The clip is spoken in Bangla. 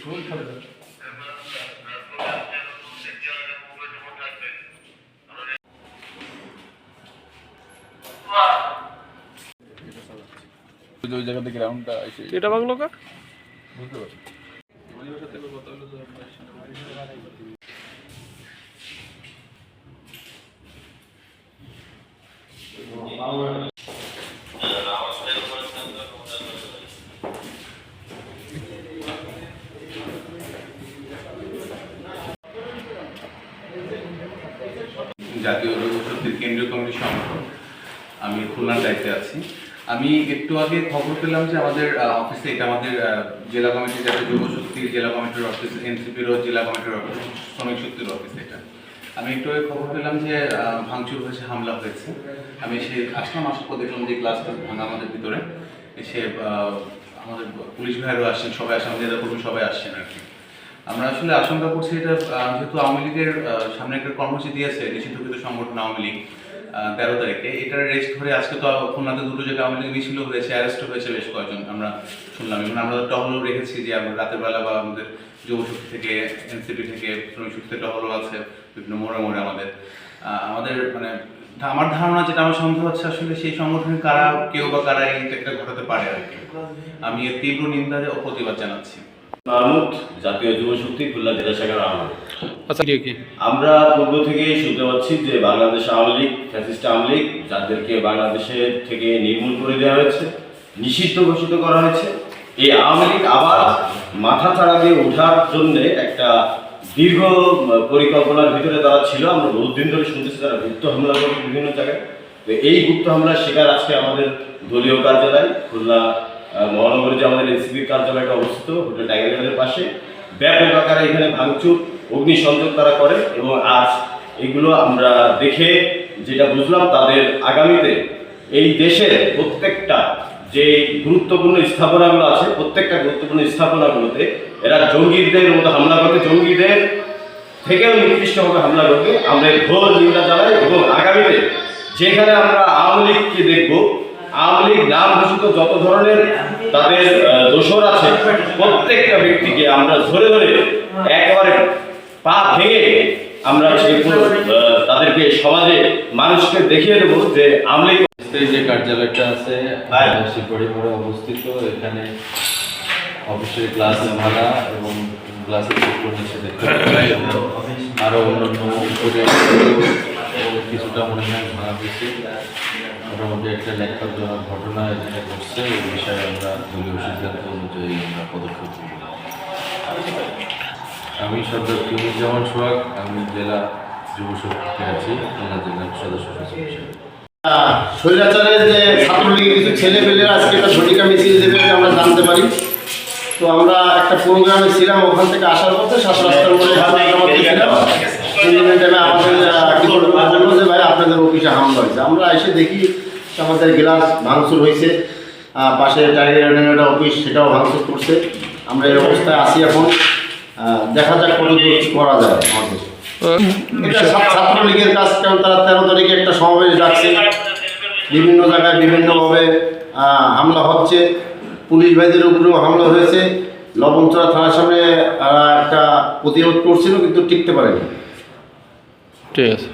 ওই জায়গা থেকে গ্রাউন্ডটা এসে এটা বাংলো কা বুঝতে পারি জাতীয় যুবশক্তির কেন্দ্রীয় কমিটির সংগঠন আমি খুলনার দায়িত্বে আছি। আমি একটু আগে খবর পেলাম যে আমাদের অফিসে, এটা আমাদের জেলা কমিটির জাতীয় যুবশক্তির জেলা কমিটির অফিস, এনসিপিরও জেলা কমিটির অফিস, শ্রমিক শক্তির অফিস। এটা আমি একটু আগে খবর পেলাম যে ভাঙচুর হয়েছে, হামলা হয়েছে। আমি এসে আসলাম, আসার পর দেখলাম যে ক্লাসটা ভাঙা আমাদের ভিতরে। এসে আমাদের পুলিশ ভাইয়েরও আসছেন, সবাই আসেন, আমাদের জেলা কর্মী সবাই আসছেন আর কি। আমরা আসলে আশঙ্কা করছি এটা যেহেতু আওয়ামী লীগের সামনে একটা কর্মসূচি দিয়েছে নিষিদ্ধকৃত সংগঠন আওয়ামী লীগ 13 তারিখে, এটার রেস্ট ধরে আজকে তো খুলনাতে দুটো জায়গায় আওয়ামী লীগ মিছিল হয়েছে, অ্যারেস্ট হয়েছে বেশ কয়েকজন আমরা শুনলাম। এবং আমরা টহলও রেখেছি যে আমরা রাতের বেলা বা আমাদের যুবশক্তি থেকে, এনসিপি থেকে, শ্রমিক শক্তি টহলও আছে বিভিন্ন মোড়ে মোড়ে আমাদের মানে আমার ধারণা, যেটা আমার সন্দেহ হচ্ছে আসলে সেই সংগঠনের কারা, কেউ বা কারা এই একটা ঘটাতে পারে আর কি। আমি এর তীব্র নিন্দা ও প্রতিবাদ জানাচ্ছি। মাহমুদ, জাতীয় যুবশক্তি, খুলনা জেলা শাখার আহ্বায়ক। আচ্ছা, কি আমরা পূর্ব থেকে শুনতে পাচ্ছি যে বাংলাদেশ আওয়ামী লীগ, ফ্যাসিস্ট আওয়ামী লীগ, যাদেরকে বাংলাদেশের থেকে নির্মূল করে দেওয়া হয়েছে, নিষিদ্ধ ঘোষিত করা হয়েছে, এই আওয়ামী লীগ আবার মাথা চাড়া দিয়ে ওঠার জন্য একটা দীর্ঘ পরিকল্পনার ভিতরে তারা ছিল। আমরা বহুত দিন ধরে শুনতেছি তারা গুপ্ত হামলা করে বিভিন্ন জায়গায়। তো এই গুপ্ত হামলার শিকার আজকে আমাদের দলীয় কার্যালয় খুলনা মহানগরে, যে আমাদের এনসিপির কার্যালয়টা অবস্থিত হোটেল টাইগারের পাশে, ব্যাপক আকারে এখানে ভাঙচুর, অগ্নিসংযোগ তারা করে। এবং আজ এগুলো আমরা দেখে যেটা বুঝলাম, তাদের আগামীতে এই দেশের প্রত্যেকটা যে গুরুত্বপূর্ণ স্থাপনাগুলো আছে, প্রত্যেকটা গুরুত্বপূর্ণ স্থাপনাগুলোতে এরা জঙ্গিদের মতো হামলা করবে, জঙ্গিদের থেকেও নির্দিষ্টভাবে হামলা করবে। আমরা ঘোর নিন্দা জানাই। এবং আগামীতে যেখানে আমরা আওয়ামী লীগকে দেখবো, আওয়ামী লীগ নাম ঘোষিত যত ধরনের তাদের দোসর আছে, প্রত্যেকটা ব্যক্তিকে আমরা ধরে ধরে একেবারে পা ভেঙে আমরা তাদেরকে সমাজে মানুষকে দেখিয়ে দেবো যে আওয়ামী লীগ। যে কার্যালয়টা আছে শিববাড়িপাড়ে অবস্থিত, এখানে অফিসের গ্লাস ভাঙা এবং গ্লাসের টুকরো নিচে দেখতে আরও অন্যান্য উপরে কিছুটা মনে হয় ভাঙা হয়েছে। মোটামুটি একটা লেখাজনক ঘটনা এখানে ঘটছে। এই বিষয়ে আমরা দলীয় সিদ্ধান্ত অনুযায়ী আমরা পদক্ষেপ নেব। আমি সর্দার কিমুজ্জামান সোহাগ, আমি জেলা যুবশক্তিতে আছি, খুলনা জেলার সদস্য সচিব হিসেবে। স্বৈরাচারের যে ছাত্রলীগের কিছু ছেলেপেলেরা আজকে একটা ঝটিকা মিছিল দেবে আমরা জানতে পারি। তো আমরা একটা প্রোগ্রামে ছিলাম, ওখান থেকে আসার পথে 7 রাস্তার মোড়ে আমাদের বললো যে ভাই আপনাদের অফিসে হামলা হয়েছে। আমরা এসে দেখি আমাদের গ্লাস ভাঙচুর হয়েছে, পাশে টাইগার একটা অফিস, সেটাও ভাঙচুর করছে। আমরা এই অবস্থায় আসি এখন, দেখা যাক কত দূর করা যায় আমাদের। এটা ছাত্রলীগের কাজ, কারণ তারা 13 তারিখে একটা সমাবেশ ডাকছে, বিভিন্ন জায়গায় বিভিন্নভাবে হামলা হচ্ছে, পুলিশ ভাইদের উপরেও হামলা হয়েছে। লবণচড়া থানার সামনে একটা প্রতিরোধ করছিল, কিন্তু টিকতে পারেনি। ঠিক আছে।